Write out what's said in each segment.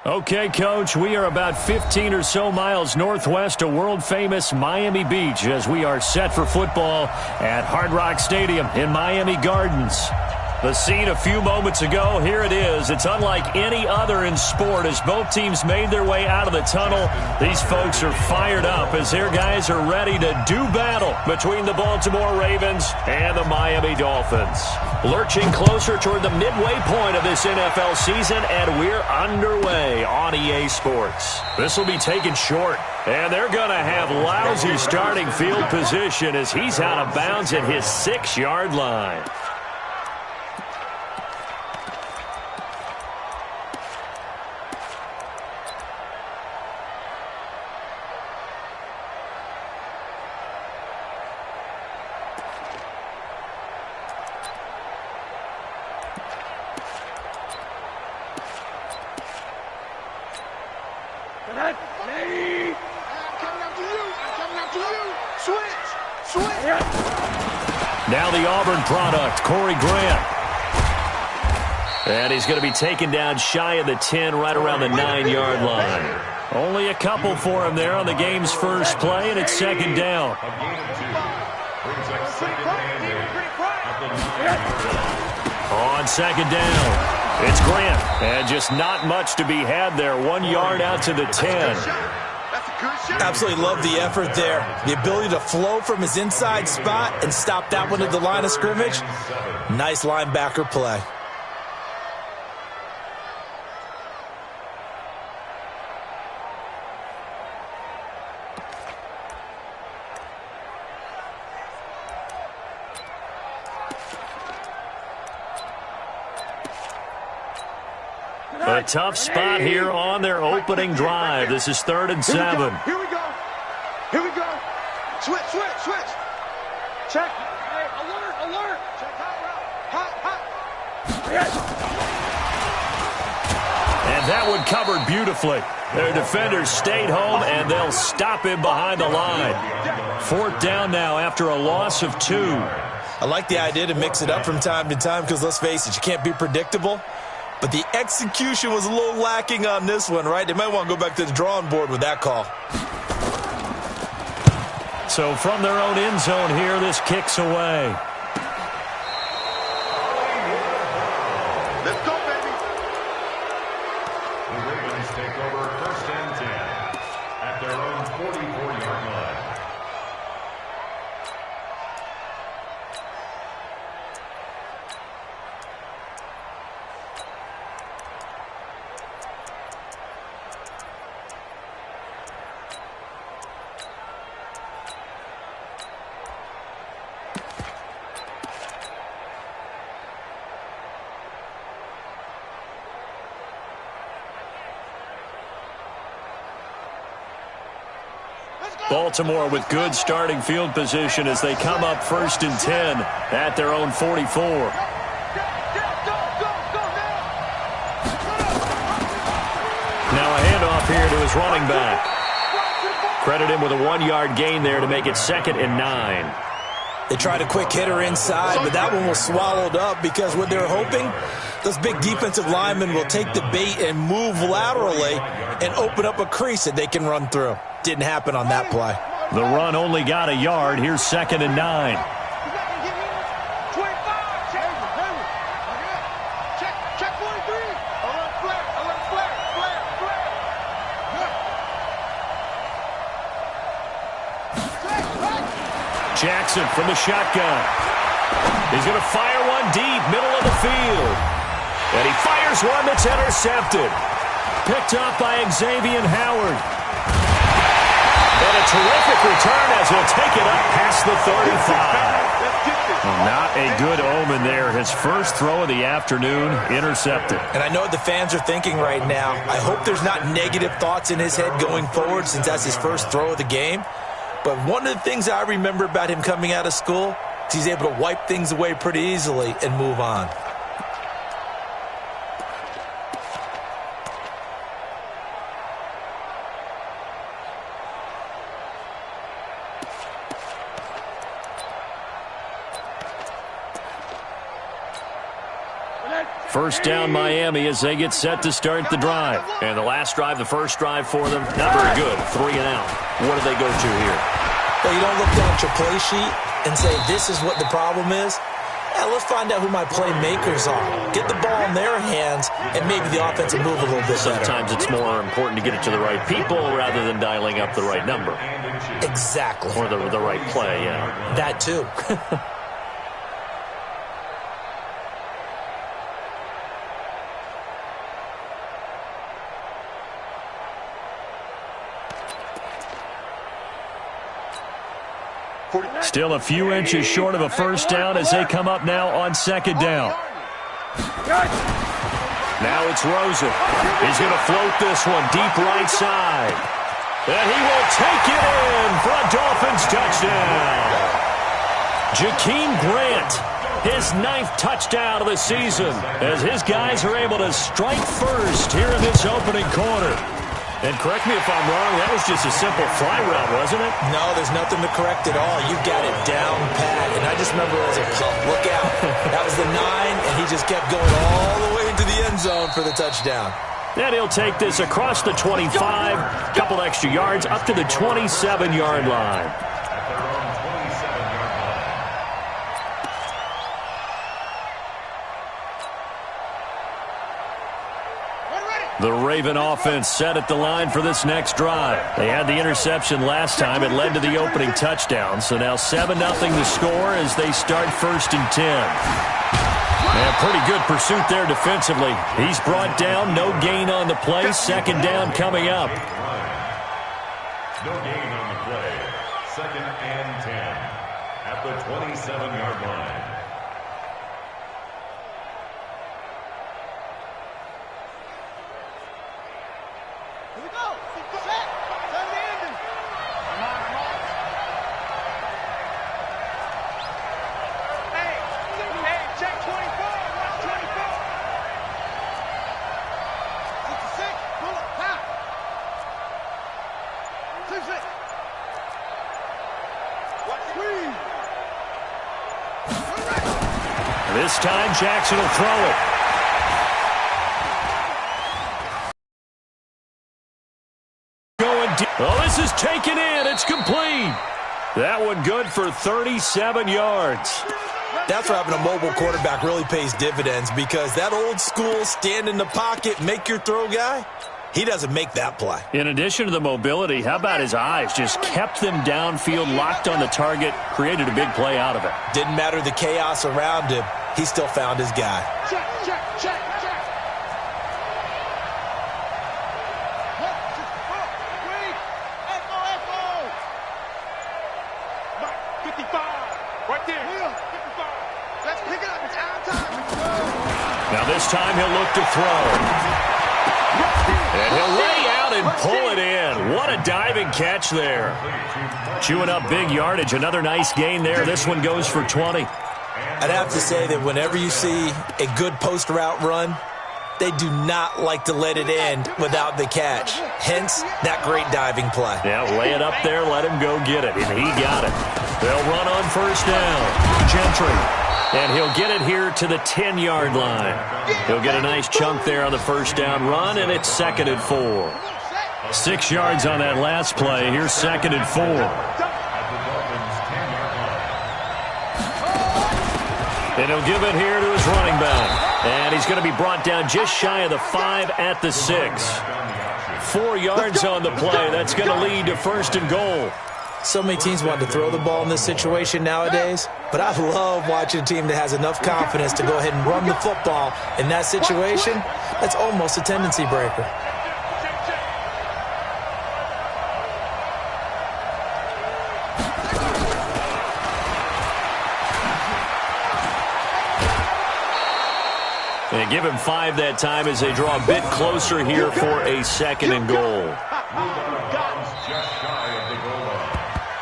Okay, Coach, we are about 15 or so miles northwest of world-famous Miami Beach as we are set for football at Hard Rock Stadium in Miami Gardens. The scene a few moments ago, here it is. It's unlike any other in sport as both teams made their way out of the tunnel. These folks are fired up as their guys are ready to do battle between the Baltimore Ravens and the Miami Dolphins. Lurching closer toward the midway point of this NFL season, and we're underway on EA Sports. This will be taken short, and they're going to have lousy starting field position as he's out of bounds at his 6-yard line. Now the Auburn product, Corey Grant. And he's going to be taken down shy of the 10, right around the 9-yard line. Only a couple for him there on the game's first play, and it's second down. On second down, it's Grant. And just not much to be had there. 1 yard out to the 10. Absolutely love the effort there. The ability to flow from his inside spot and stop that one at the line of scrimmage. Nice linebacker play. A tough spot here on their opening drive. This is 3rd and 7. Here we go. Here we go. Switch. Check. Hey, alert. Check hot. And that one covered beautifully. Their defenders stayed home, and they'll stop him behind the line. 4th down now after a loss of 2. I like the idea to mix it up from time to time because, let's face it, you can't be predictable. But the execution was a little lacking on this one, right? They might want to go back to the drawing board with that call. So from their own end zone here, this kicks away. Let's go, baby. The Ravens take over 1st and 10 at their own 44-yard line. Baltimore with good starting field position as they come up 1st and 10 at their own 44. Now a handoff here to his running back. Credit him with a 1-yard gain there to make it 2nd and 9. They tried a quick hitter inside, but that one was swallowed up because what they're hoping, those big defensive linemen will take the bait and move laterally and open up a crease that they can run through. Didn't happen on that play. The run only got a yard. Here's 2nd and 9. Jackson from the shotgun. He's going to fire one deep, middle of the field. And he fires one that's intercepted. Picked up by Xavier Howard. And a terrific return as he'll take it up past the 35. Well, not a good omen there. His first throw of the afternoon intercepted. And I know what the fans are thinking right now. I hope there's not negative thoughts in his head going forward since that's his first throw of the game. But one of the things I remember about him coming out of school is he's able to wipe things away pretty easily and move on. First down Miami as they get set to start the drive. And the last drive, the first drive for them, not very good. 3 and out. What do they go to here? Well, you don't look down at your play sheet and say, this is what the problem is. Yeah, let's find out who my playmakers are. Get the ball in their hands, and maybe the offense will move a little bit better. Sometimes it's more important to get it to the right people rather than dialing up the right number. Exactly. Or the right play, yeah. That too. Still a few inches short of a first down as they come up now on second down. Now it's Rosen. He's going to float this one deep right side. And he will take it in for a Dolphins touchdown. Jakeem Grant, his 9th touchdown of the season, as his guys are able to strike first here in this opening quarter. And correct me if I'm wrong, that was just a simple fly route, wasn't it? No, there's nothing to correct at all. You got it down pat. And I just remember as a look out. That was the 9, and he just kept going all the way into the end zone for the touchdown. And he'll take this across the 25, couple extra yards, up to the 27-yard line. The Raven offense set at the line for this next drive. They had the interception last time. It led to the opening touchdown. So now 7-0 the score as they start 1st and 10. And pretty good pursuit there defensively. He's brought down, no gain on the play. 2nd down coming up. No gain on the play. 2nd and 10 at the 27-yard line. Here we go. Set. Set the ending. Come on. Hey, check 24. Watch 24. 66. Pull up. Top. 26. Watch squeeze. This time Jackson will throw it. Oh, this is taken in. It's complete. That one good for 37 yards. That's where having a mobile quarterback really pays dividends, because that old school stand in the pocket, make your throw guy, he doesn't make that play. In addition to the mobility, how about his eyes? Just kept them downfield, locked on the target, created a big play out of it. Didn't matter the chaos around him. He still found his guy. Check. Now this time he'll look to throw. And he'll lay out and pull it in. What a diving catch there. Chewing up big yardage. Another nice gain there. This one goes for 20. I'd have to say that whenever you see a good post route run, they do not like to let it end without the catch. Hence, that great diving play. Yeah, lay it up there, let him go get it. And he got it. They'll run on first down. Gentry. And he'll get it here to the 10-yard line. He'll get a nice chunk there on the first down run, and it's 2nd and 4. 6 yards on that last play. Here's 2nd and 4. And he'll give it here to his running back. And he's going to be brought down just shy of the 5 at the 6. 4 yards on the play. That's going to lead to 1st and goal. So many teams want to throw the ball in this situation nowadays, but I love watching a team that has enough confidence to go ahead and run the football. In that situation, that's almost a tendency breaker. And give him 5 that time as they draw a bit closer here for a 2nd and goal.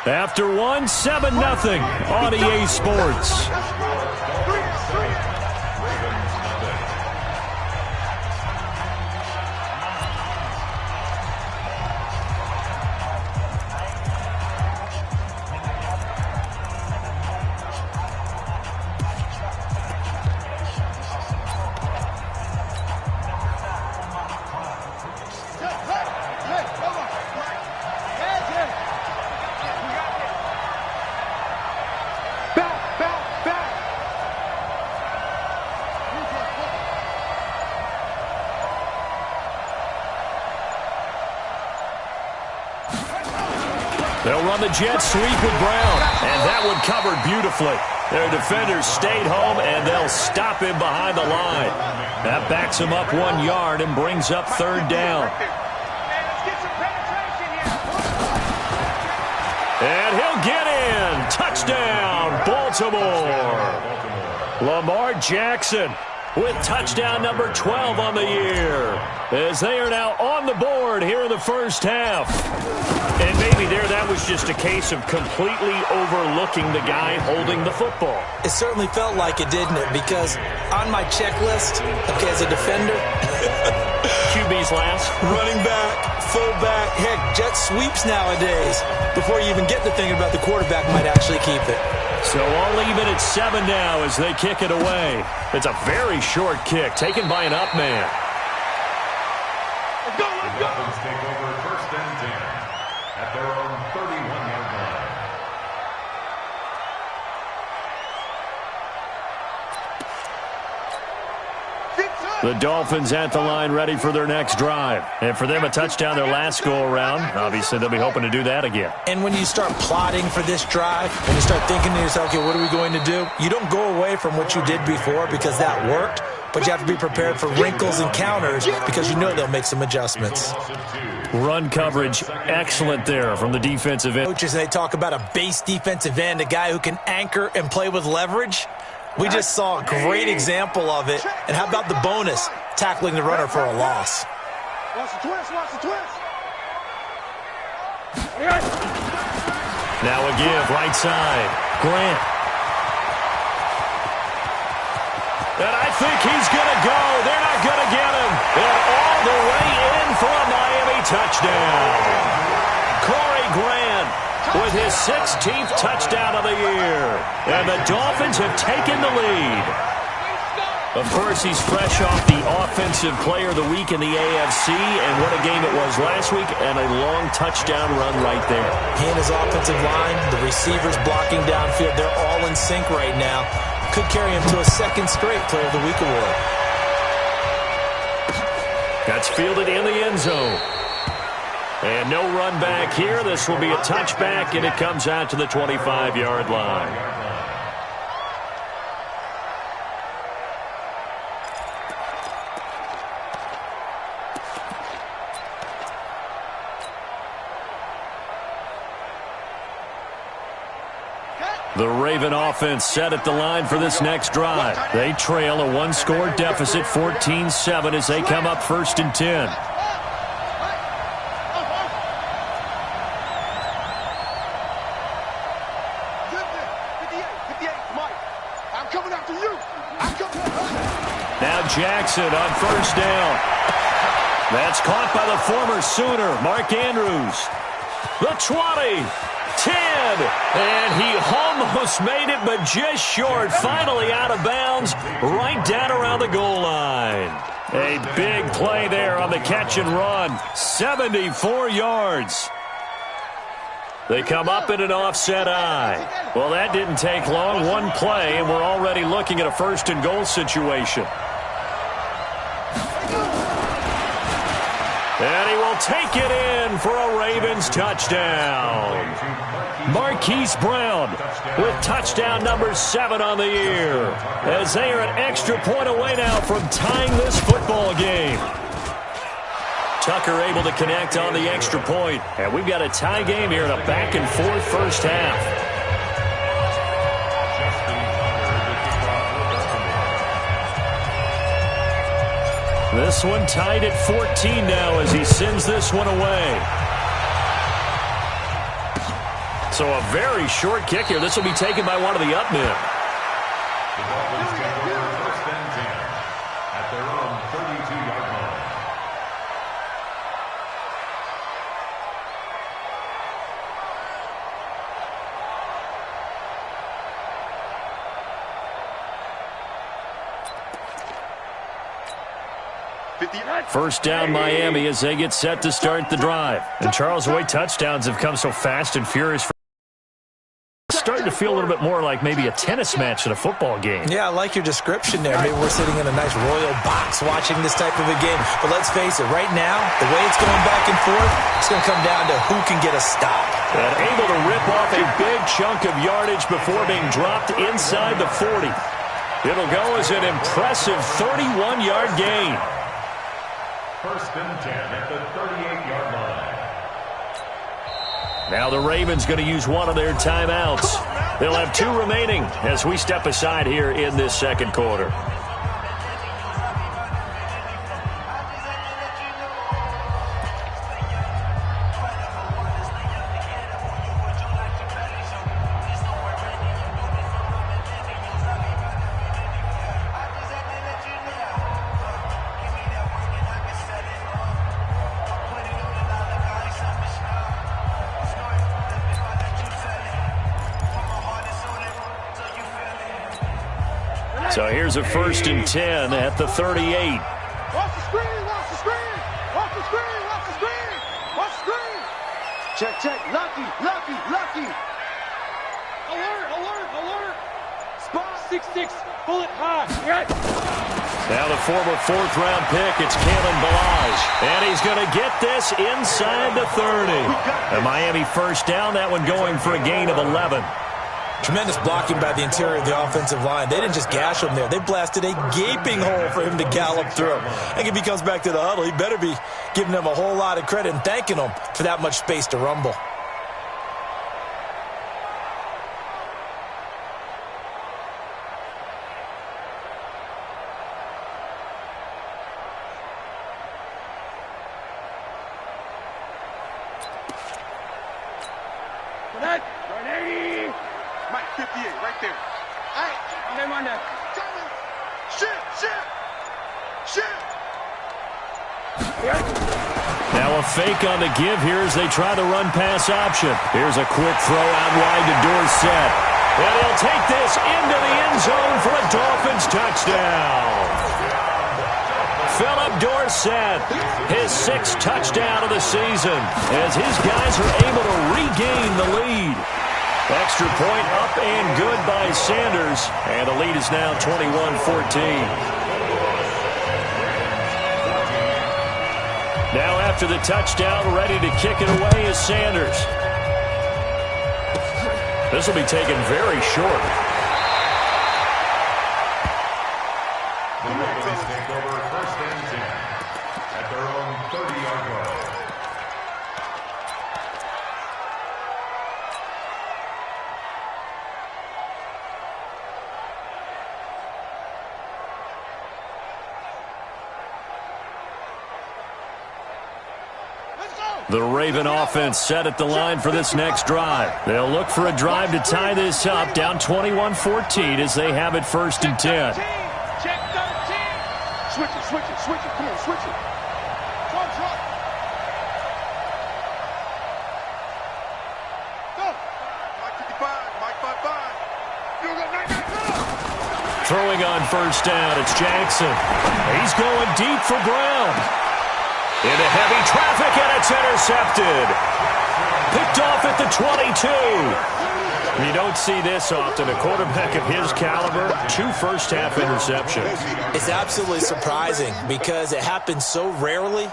After 1, 7-0 on EA Sports. They'll run the jet sweep with Brown, and that one covered beautifully. Their defenders stayed home, and they'll stop him behind the line. That backs him up 1 yard and brings up third down. And he'll get in. Touchdown, Baltimore. Lamar Jackson with touchdown number 12 on the year, as they are now on the board here in the first half. And maybe that was just a case of completely overlooking the guy holding the football. It certainly felt like it, didn't it? Because on my checklist, okay, as a defender, QB's last. running back, fullback, heck, jet sweeps nowadays. Before you even get to thinking about the quarterback might actually keep it. So all even at 7 now as they kick it away. It's a very short kick taken by an up man. Let's go, let's The go. Dolphins take over first and 10 at their own 31-yard line. The Dolphins at the line ready for their next drive. And for them, a touchdown their last go-around. Obviously, they'll be hoping to do that again. And when you start plotting for this drive, when you start thinking to yourself, okay, what are we going to do? You don't go away from what you did before because that worked, but you have to be prepared for wrinkles and counters because you know they'll make some adjustments. Run coverage, excellent there from the defensive end. Coaches, they talk about a base defensive end, a guy who can anchor and play with leverage. We just saw a great example of it. And how about the bonus? Tackling the runner for a loss. Watch the twist, watch the twist. Now a give, right side. Grant. And I think he's going to go. They're not going to get him. And all the way in for a Miami touchdown. Corey Grant with his 16th touchdown of the year. And the Dolphins have taken the lead. Of course, he's fresh off the Offensive Player of the Week in the AFC, and what a game it was last week, and a long touchdown run right there. He and his offensive line, the receivers blocking downfield, they're all in sync right now. Could carry him to a second straight Player of the Week award. That's fielded in the end zone. And no run back here. This will be a touchback, and it comes out to the 25-yard line. The Raven offense set at the line for this next drive. They trail a one-score deficit, 14-7, as they come up first and 10. Now Jackson on first down. That's caught by the former Sooner, Mark Andrews. The 20. 10, and he almost made it, but just short. Finally out of bounds, right down around the goal line. A big play there on the catch and run. 74 yards. They come up in an offset eye. Well, that didn't take long. One play, and we're already looking at a first and goal situation. And he will take it in for a Ravens touchdown. Marquise Brown with touchdown number 7 on the year, as they are an extra point away now from tying this football game. Tucker able to connect on the extra point, and we've got a tie game here in a back-and-forth first half. This one tied at 14 now as he sends this one away. So a very short kick here. This will be taken by one of the up men. The Dolphins take over first and 10 at their own 32-yard line. First down Miami as they get set to start the drive. And Charles, the way touchdowns have come so fast and furious. starting to feel a little bit more like maybe a tennis match than a football game. Yeah, I like your description there. Maybe we're sitting in a nice royal box watching this type of a game. But let's face it, right now, the way it's going back and forth, it's going to come down to who can get a stop. And able to rip off a big chunk of yardage before being dropped inside the 40. It'll go as an impressive 31-yard gain. First and 10 at the 38-yard line. Now the Ravens going to use one of their timeouts. They'll have 2 remaining as we step aside here in this second quarter. So here's a 1st and 10 at the 38. Watch the screen, watch the screen, watch the screen, watch the screen, watch the screen. Check. Lucky. Alert. Spot 6-6, bullet high. Yes. Now the former 4th-round pick, it's Kalen Balazs. And he's going to get this inside the 30. A Miami first down, that one going for a gain of 11. Tremendous blocking by the interior of the offensive line. They didn't just gash him there. They blasted a gaping hole for him to gallop through. I think if he comes back to the huddle, he better be giving them a whole lot of credit and thanking them for that much space to rumble. Mike 58, right there. Hey, name on that. Shit. Now a fake on the give here as they try the run-pass option. Here's a quick throw out wide to Dorsett. And he'll take this into the end zone for a Dolphins touchdown. Philip Dorsett, his 6th touchdown of the season, as his guys are able to regain the lead. Extra point up and good by Sanders, and the lead is now 21-14. Now after the touchdown, ready to kick it away is Sanders. This will be taken very short. The Ravens take over 1st and 10 at their own 30-yard line. The Raven offense set at the line for this next drive. They'll look for a drive to tie this up, down 21-14 as they have it 1st and 10. Check 13. Switch it. Come on, switch it. Drop. Go. Mike 55, Mike 55. You got 9. Throwing on 1st down, it's Jackson. He's going deep for Brown. Into heavy traffic, and it's intercepted. Picked off at the 22. You don't see this often. A quarterback of his caliber, 2 first-half interceptions. It's absolutely surprising because it happens so rarely.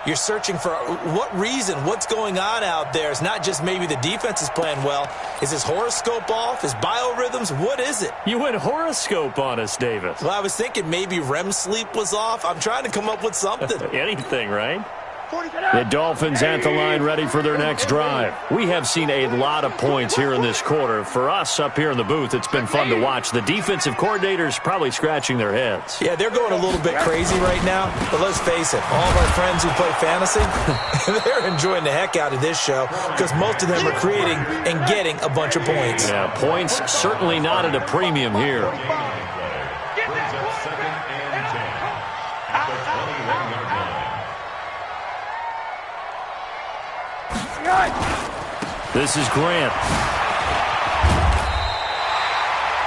You're searching for what reason, what's going on out there. It's not just maybe the defense is playing well. Is his horoscope off? His biorhythms? What is it? You went horoscope on us, Davis. Well, I was thinking maybe REM sleep was off. I'm trying to come up with something. Anything, right? The Dolphins at the line ready for their next drive. We have seen a lot of points here in this quarter. For us up here in the booth, it's been fun to watch. The defensive coordinators probably scratching their heads. Yeah, they're going a little bit crazy right now. But let's face it, all of our friends who play fantasy, they're enjoying the heck out of this show because most of them are creating and getting a bunch of points. Yeah, points certainly not at a premium here. Brings up 2nd and 10 at the 21-yard line. This is Grant.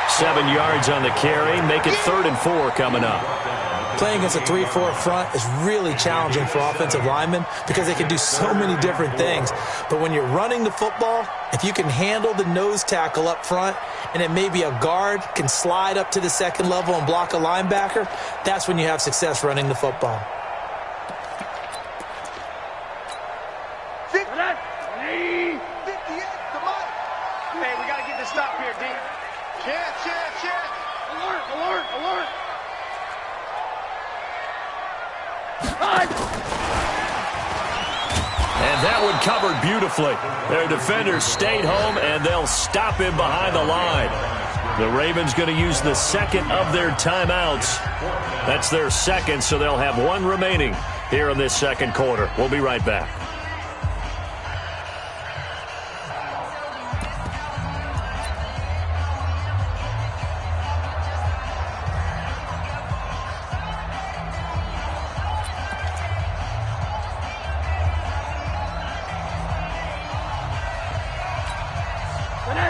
7 yards on the carry. Make it 3rd and 4 coming up. Playing against a 3-4 front is really challenging for offensive linemen because they can do so many different things. But when you're running the football, if you can handle the nose tackle up front and then maybe a guard can slide up to the second level and block a linebacker, that's when you have success running the football. Hey, we got to get this stop here, D. Check. Alert. And that one covered beautifully. Their defenders stayed home, and they'll stop him behind the line. The Ravens going to use the second of their timeouts. That's their second, so they'll have one remaining here in this second quarter. We'll be right back.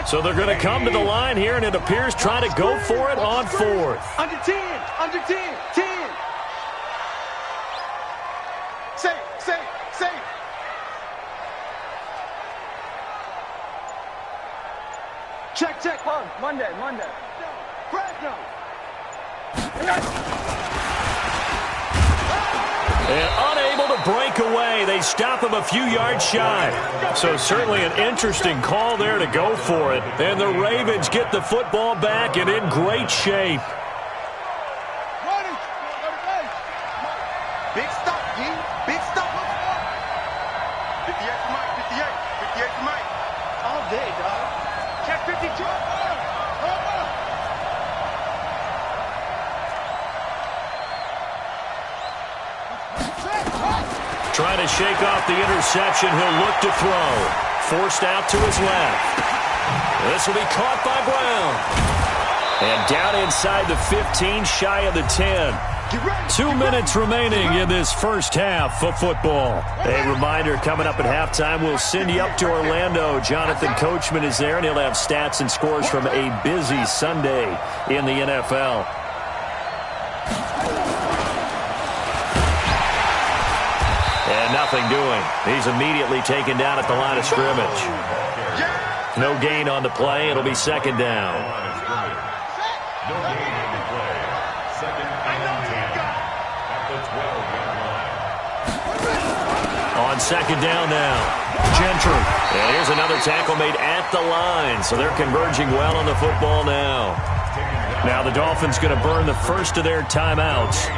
So they're going to come to the line here, and it appears trying to go for it on fourth. Under 10. 10. Safe. Check. Monday. Brad, And unable to break away. They stop him a few yards shy. So certainly an interesting call there to go for it. And the Ravens get the football back and in great shape. Big stop, D. Big stop. 58 to Mike. All day, dog. Check 52. Trying to shake off the interception. He'll look to throw. Forced out to his left. This will be caught by Brown. And down inside the 15, shy of the 10. 2 minutes remaining in this first half of football. A reminder, coming up at halftime, we'll send you up to Orlando. Jonathan Coachman is there, and he'll have stats and scores from a busy Sunday in the NFL. And nothing doing. He's immediately taken down at the line of scrimmage. No gain on the play. It'll be second down. No gain on the play. Second and 10 at the 12-yard line. On second down now, Gentry. And here's another tackle made at the line. So they're converging well on the football now. Now the Dolphins going to burn the first of their timeouts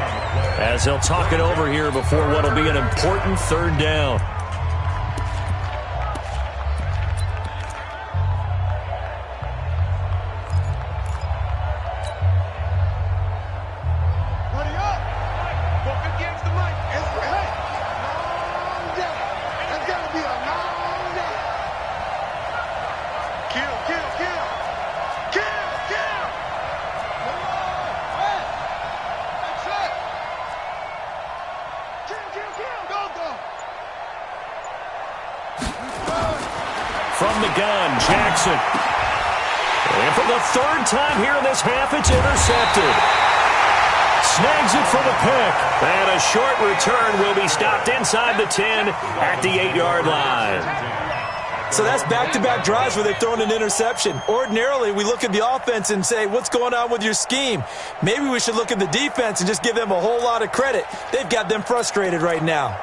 as they'll talk it over here before what will be an important third down. Buddy up. Go against the mic. Hey. Long day. That's got to be a long day. Kill. From the gun, Jackson. And for the third time here in this half, it's intercepted. Snags it for the pick. And a short return will be stopped inside the 10 at the 8-yard line. So that's back-to-back drives where they've thrown an interception. Ordinarily, we look at the offense and say, what's going on with your scheme? Maybe we should look at the defense and just give them a whole lot of credit. They've got them frustrated right now.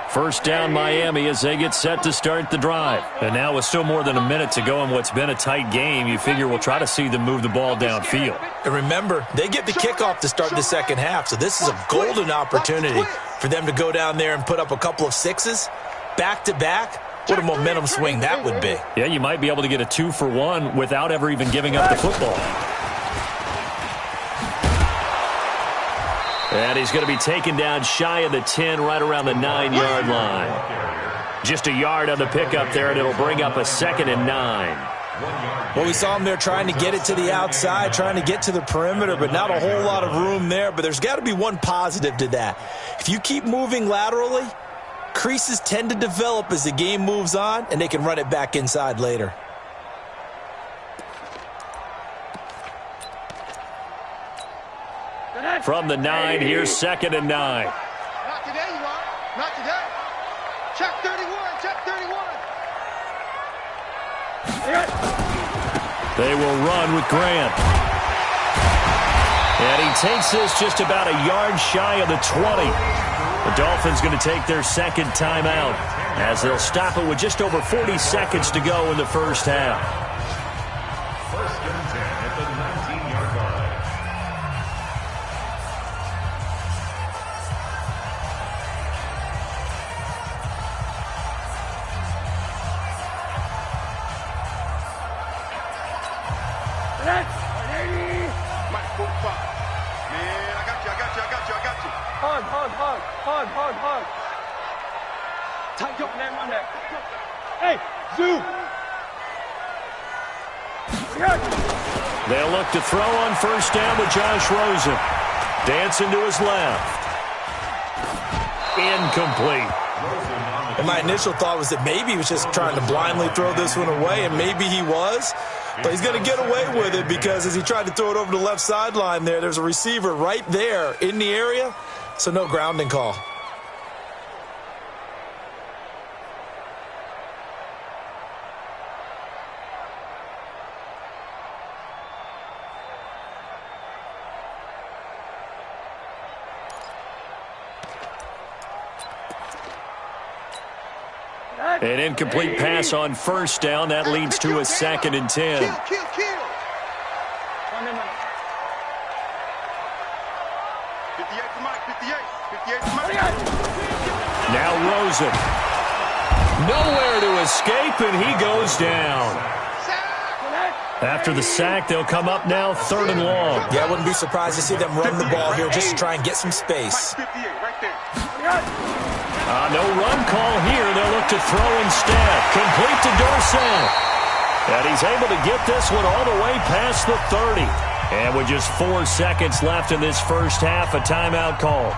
First down, Miami, as they get set to start the drive. And now with still more than a minute to go in what's been a tight game, you figure we'll try to see them move the ball downfield. And remember, they get the kickoff to start the second half, so this is a golden opportunity for them to go down there and put up a couple of sixes. Back-to-back, what a momentum swing that would be. Yeah, you might be able to get a 2-for-1 without ever even giving up the football. And he's going to be taken down shy of the 10, right around the 9-yard line. Just a yard on the pickup there, and it'll bring up a 2nd and 9. Well, we saw him there trying to get it to the outside, trying to get to the perimeter, but not a whole lot of room there. But there's got to be one positive to that. If you keep moving laterally, creases tend to develop as the game moves on, and they can run it back inside later. From the 9, here's 2nd and 9. Not today, you are. Not today. Check 31. Check 31. They will run with Grant. And he takes this just about a yard shy of the 20. The Dolphins going to take their second timeout as they'll stop it with just over 40 seconds to go in the first half. First and 10 at the 19-yard line. Mike, 45. Man, I got you. Hard. Tight up, man, run that. Hey, Zoo. They'll look to throw on first down with Josh Rosen. Dancing to his left. Incomplete. And my initial thought was that maybe he was just trying to blindly throw this one away, and maybe he was. But he's going to get away with it because as he tried to throw it over the left sideline there's a receiver right there in the area, so no grounding call. An incomplete pass on first down. That leads to a 2nd and 10. Kill. 58 for Mike. 58 for Mike. Now Rosen. Nowhere to escape, and he goes down. After the sack, they'll come up now 3rd and long. Yeah, I wouldn't be surprised to see them run the ball here just to try and get some space. Mike, 58 right there. No run call here. They'll look to throw instead. Complete to Dorsett. And he's able to get this one all the way past the 30. And with just 4 seconds left in this first half, a timeout call.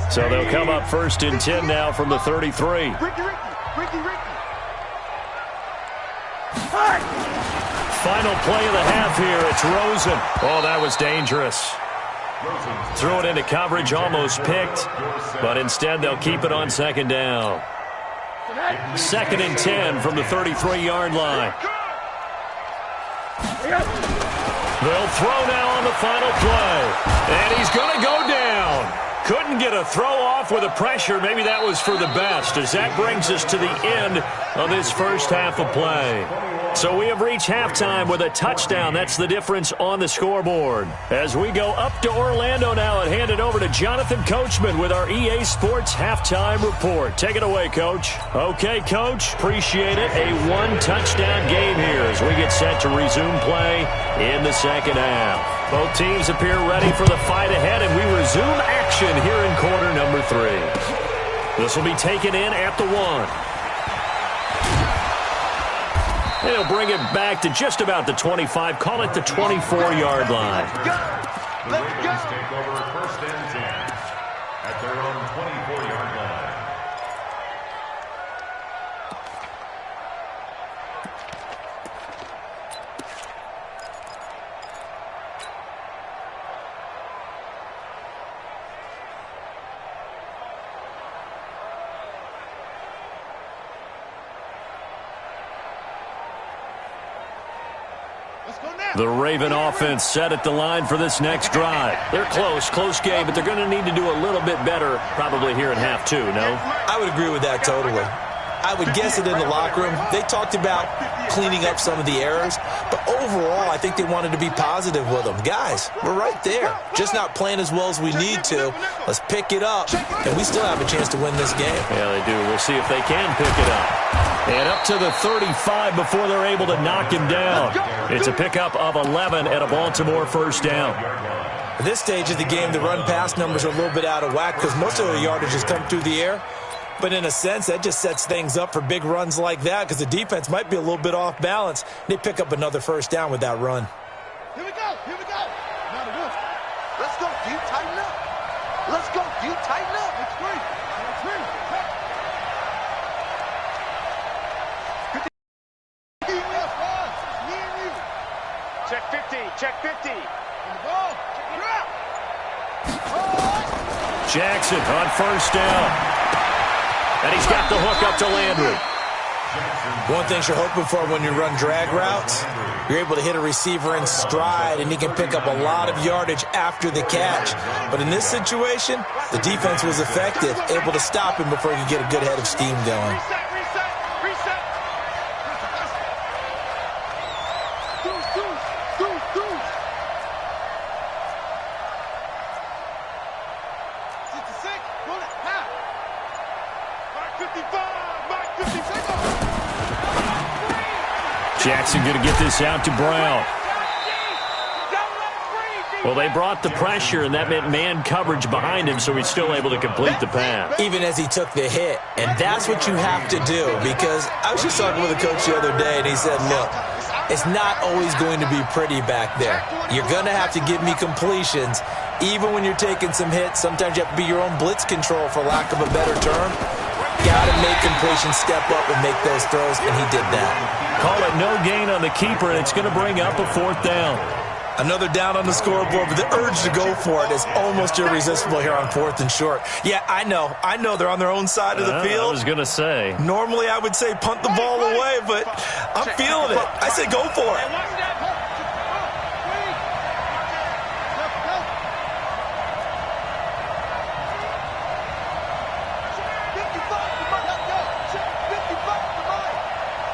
So they'll come up 1st and 10 now from the 33. Ricky. Final play of the half here. It's Rosen. Oh, that was dangerous. Threw it into coverage, almost picked. But instead, they'll keep it on 2nd down. 2nd and 10 from the 33-yard line. They'll throw now on the final play. And he's going to go down. Couldn't get a throw off with the pressure. Maybe that was for the best, as that brings us to the end of this first half of play. So we have reached halftime with a touchdown. That's the difference on the scoreboard. As we go up to Orlando now and hand it over to Jonathan Coachman with our EA Sports Halftime Report. Take it away, Coach. Okay, Coach. Appreciate it. A 1-touchdown game here as we get set to resume play in the second half. Both teams appear ready for the fight ahead, and we resume action here in quarter number 3. This will be taken in at the 1. They'll bring it back to just about the 25, call it the 24-yard line. The Ravens take over 1st and 10 at their own 24-yard line. The Raven offense set at the line for this next drive. They're close game, but they're going to need to do a little bit better probably here in half 2, no? I would agree with that totally. I would guess it in the locker room. They talked about cleaning up some of the errors, but overall, I think they wanted to be positive with them. Guys, we're right there. Just not playing as well as we need to. Let's pick it up, and we still have a chance to win this game. Yeah, they do. We'll see if they can pick it up. And up to the 35 before they're able to knock him down. It's a pickup of 11 at a Baltimore first down. At this stage of the game, the run-pass numbers are a little bit out of whack because most of the yardage has come through the air. But in a sense, that just sets things up for big runs like that because the defense might be a little bit off balance. They pick up another first down with that run. Here we go. Here we go. Now the wolf. Let's go, D. Tighten up. Let's go, D. Tighten up. It's free. It's free. Check 50. Check 50. Jackson on first down. And he's got the hook up to Landry. One thing you're hoping for when you run drag routes, you're able to hit a receiver in stride, and he can pick up a lot of yardage after the catch. But in this situation, the defense was effective, able to stop him before he could get a good head of steam going. Reset. Jackson going to get this out to Brown. Well, they brought the pressure, and that meant man coverage behind him, so he's still able to complete the pass. Even as he took the hit, and that's what you have to do, because I was just talking with a coach the other day, and he said, look, it's not always going to be pretty back there. You're going to have to give me completions. Even when you're taking some hits, sometimes you have to be your own blitz control, for lack of a better term. Got to make completions, step up, and make those throws, and he did that. Call it no gain on the keeper, and it's going to bring up a fourth down. Another down on the scoreboard, but the urge to go for it is almost irresistible here on 4th and short. Yeah, I know they're on their own side of the field. I was going to say. Normally I would say punt the ball away, but I'm feeling it. I say go for it.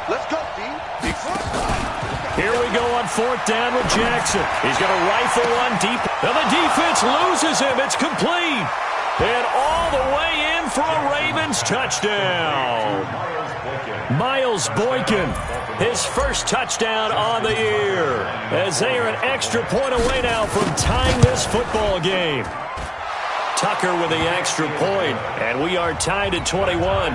Let's go, D. Here we go on 4th down with Jackson. He's going to rifle one deep. Now the defense loses him. It's complete. And all the way in for a Ravens touchdown. Miles Boykin, his first touchdown on the year, as they are an extra point away now from tying this football game. Tucker with the extra point, and we are tied at 21.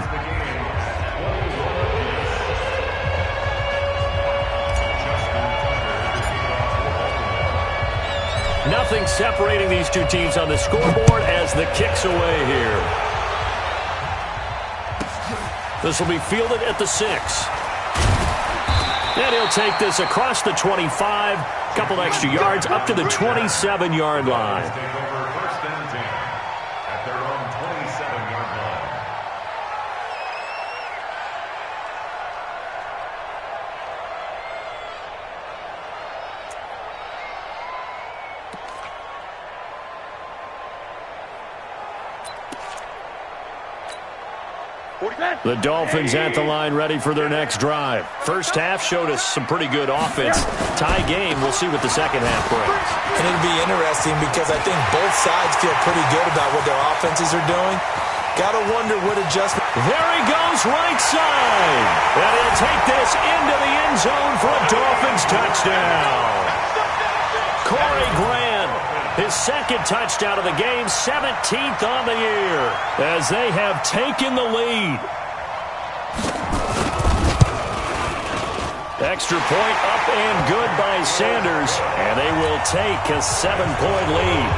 Nothing separating these two teams on the scoreboard as the kick's away here. This will be fielded at the 6. And he'll take this across the 25, couple extra yards up to the 27-yard line. The Dolphins at the line ready for their next drive. First half showed us some pretty good offense. Tie game, we'll see what the second half brings. And it'll be interesting because I think both sides feel pretty good about what their offenses are doing. Got to wonder what adjustment. There he goes, right side. And he'll take this into the end zone for a Dolphins touchdown. Corey Grant, his second touchdown of the game, 17th on the year, as they have taken the lead. Extra point up and good by Sanders, and they will take a 7-point lead.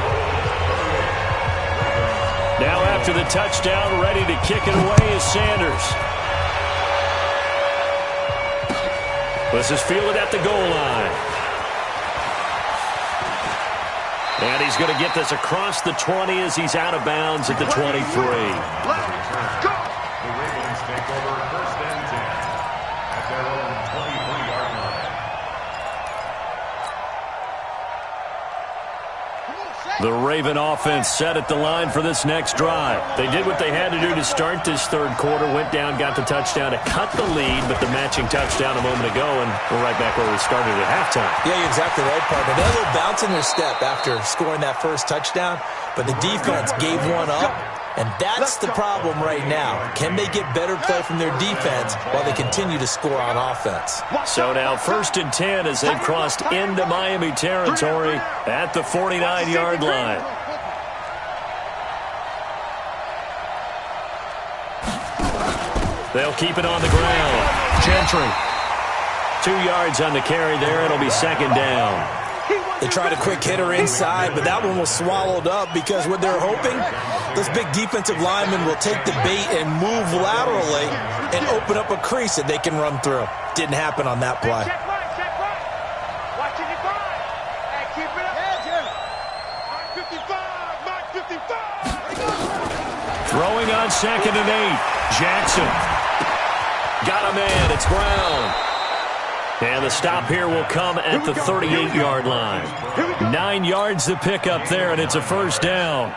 Now after the touchdown, ready to kick it away is Sanders. This is fielded at the goal line. And he's going to get this across the 20 as he's out of bounds at the 23. The Ravens take over 1st and 10 at their own 23-yard line. The Raven offense set at the line for this next drive. They did what they had to do to start this third quarter, went down, got the touchdown to cut the lead, but the matching touchdown a moment ago, and we're right back where we started at halftime. Yeah, you're exactly right, partner. They had a little bounce in their step after scoring that first touchdown, but the defense gave one up, and that's the problem right now. Can they get better play from their defense while they continue to score on offense? So now 1st and 10 as they've crossed into Miami territory at the 49-yard line. They'll keep it on the ground. Gentry. 2 yards on the carry there. It'll be second down. They tried a quick hitter inside, but that one was swallowed up because what they're hoping, those big defensive linemen will take the bait and move laterally and open up a crease that they can run through. Didn't happen on that play. Check right, check right. Watching your grind. Hey, keep it up. Mark 55, Mark 55. Throwing on 2nd and 8. Jackson. Got a man. It's Brown. And the stop here will come at the 38-yard line. 9 yards to pick up there, and it's a first down.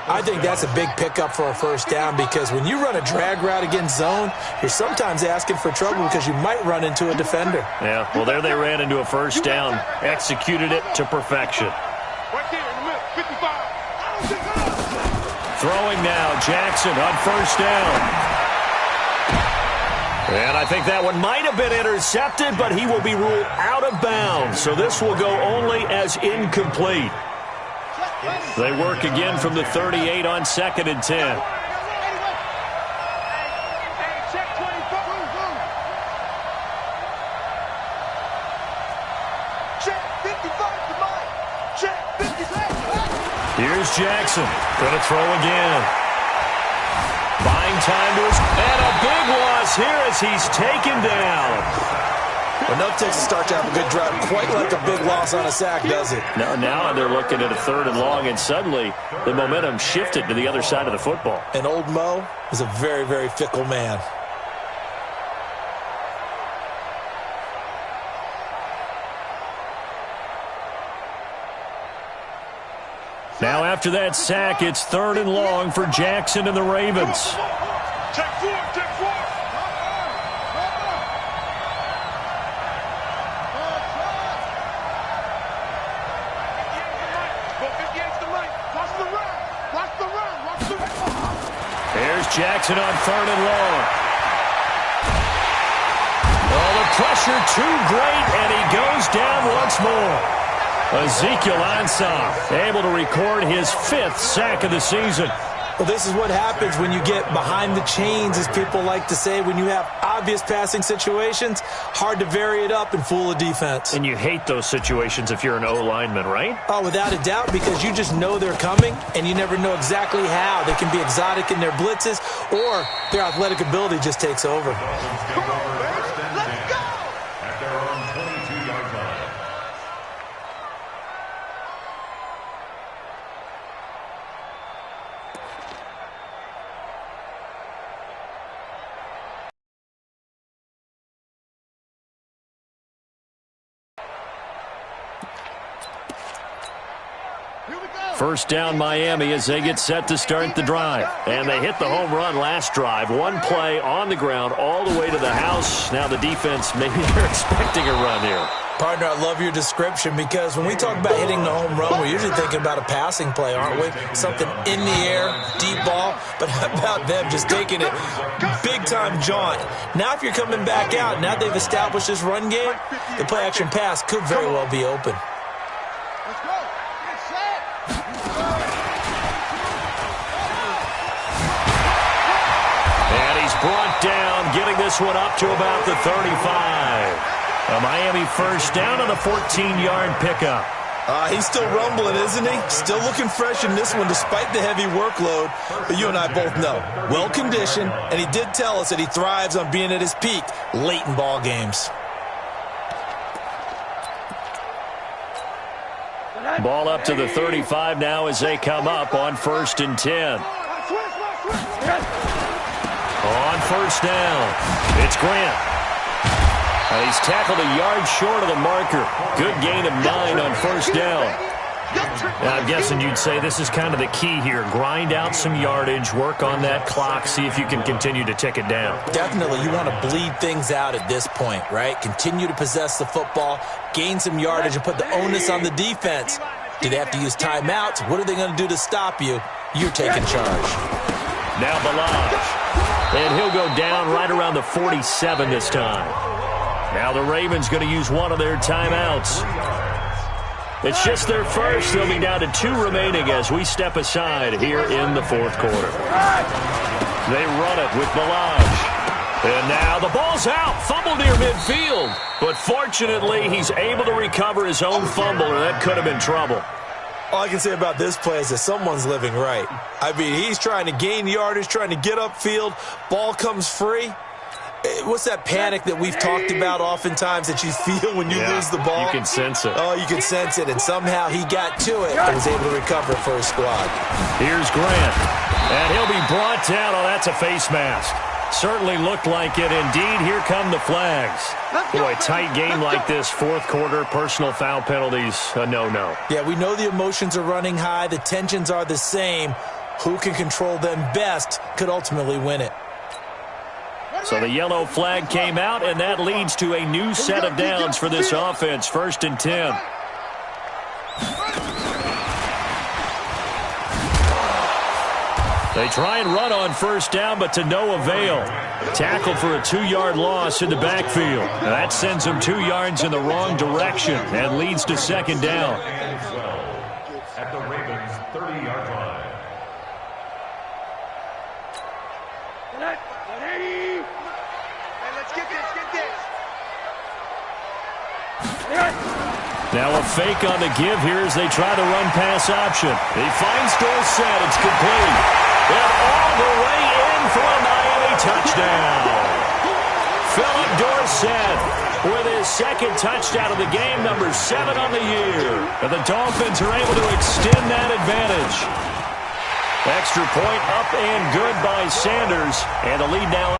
I think that's a big pickup for a first down because when you run a drag route against zone, you're sometimes asking for trouble because you might run into a defender. Yeah, well, there they ran into a first down. Executed it to perfection. Right there in the middle, 55. Throwing now, Jackson on first down. And I think that one might have been intercepted, but he will be ruled out of bounds. So this will go only as incomplete. They work again from the 38 on 2nd and 10. Hey, check 24. Check 55 to Mike. Check 55. Here's Jackson. Going to throw again. Buying time to his... And a big loss here as he's taken down. Enough takes a start to have a good drive. Quite like a big loss on a sack, does it? Now they're looking at a 3rd and long, and suddenly the momentum shifted to the other side of the football. And old Mo is a very, very fickle man. Now after that sack, it's 3rd and long for Jackson and the Ravens. Check 4, check 4. Here's Jackson on 3rd and long. Oh, the pressure too great, and he goes down once more. Ezekiel Ansah able to record his 5th sack of the season. Well, this is what happens when you get behind the chains, as people like to say. When you have obvious passing situations, hard to vary it up and fool a defense. And you hate those situations if you're an O-lineman, right? Oh, without a doubt, because you just know they're coming, and you never know exactly how. They can be exotic in their blitzes, or their athletic ability just takes over. Come on, baby. Let's go. At their own 22-yard line. First down Miami as they get set to start the drive. And they hit the home run last drive. One play on the ground all the way to the house. Now the defense, maybe they're expecting a run here. Partner, I love your description because when we talk about hitting the home run, we're usually thinking about a passing play, aren't we? Something in the air, deep ball. But how about them just taking it big-time jaunt? Now if you're coming back out, now they've established this run game, the play-action pass could very well be open. Brought down, getting this one up to about the 35. A Miami first down on a 14-yard pickup. He's still rumbling, isn't he? Still looking fresh in this one despite the heavy workload. But you and I both know, well-conditioned, and he did tell us that he thrives on being at his peak late in ball games. Ball up to the 35 now as they come up on 1st and 10. On first down, it's Grant. He's tackled a yard short of the marker. Good gain of 9 on first down. Now, I'm guessing you'd say this is kind of the key here. Grind out some yardage, work on that clock, see if you can continue to tick it down. Definitely, you want to bleed things out at this point, right? Continue to possess the football, gain some yardage, and put the onus on the defense. Do they have to use timeouts? What are they going to do to stop you? You're taking charge. Now Balaj. And he'll go down right around the 47 this time. Now the Ravens going to use one of their timeouts. It's just their first. They'll be down to 2 remaining as we step aside here in the 4th quarter. They run it with Balaj. And now the ball's out. Fumble near midfield. But fortunately, he's able to recover his own fumble, or that could have been trouble. All I can say about this play is that someone's living right. I mean, he's trying to gain yardage, trying to get upfield. Ball comes free. What's that panic that we've talked about oftentimes that you feel when you lose the ball? You can sense it. Oh, you can sense it, and somehow he got to it and was able to recover for his squad. Here's Grant, and he'll be brought down. Oh, that's a face mask. Certainly looked like it. Indeed, here come the flags. Boy, tight game like this, fourth quarter, personal foul penalties, a no-no. Yeah, we know the emotions are running high. The tensions are the same. Who can control them best could ultimately win it. So the yellow flag came out, and that leads to a new set of downs for this offense. 1st and 10. They try and run on 1st down, but to no avail. Tackled for a 2-yard loss in the backfield. That sends them 2 yards in the wrong direction and leads to 2nd down. At the Ravens' 30-yard line. Let's get this. Now a fake on the give here as they try to run pass option. He finds Dorsett. It's complete. And all the way in for a Miami touchdown. Philip Dorsett with his 2nd touchdown of the game, number 7 on the year. And the Dolphins are able to extend that advantage. Extra point up and good by Sanders. And the lead now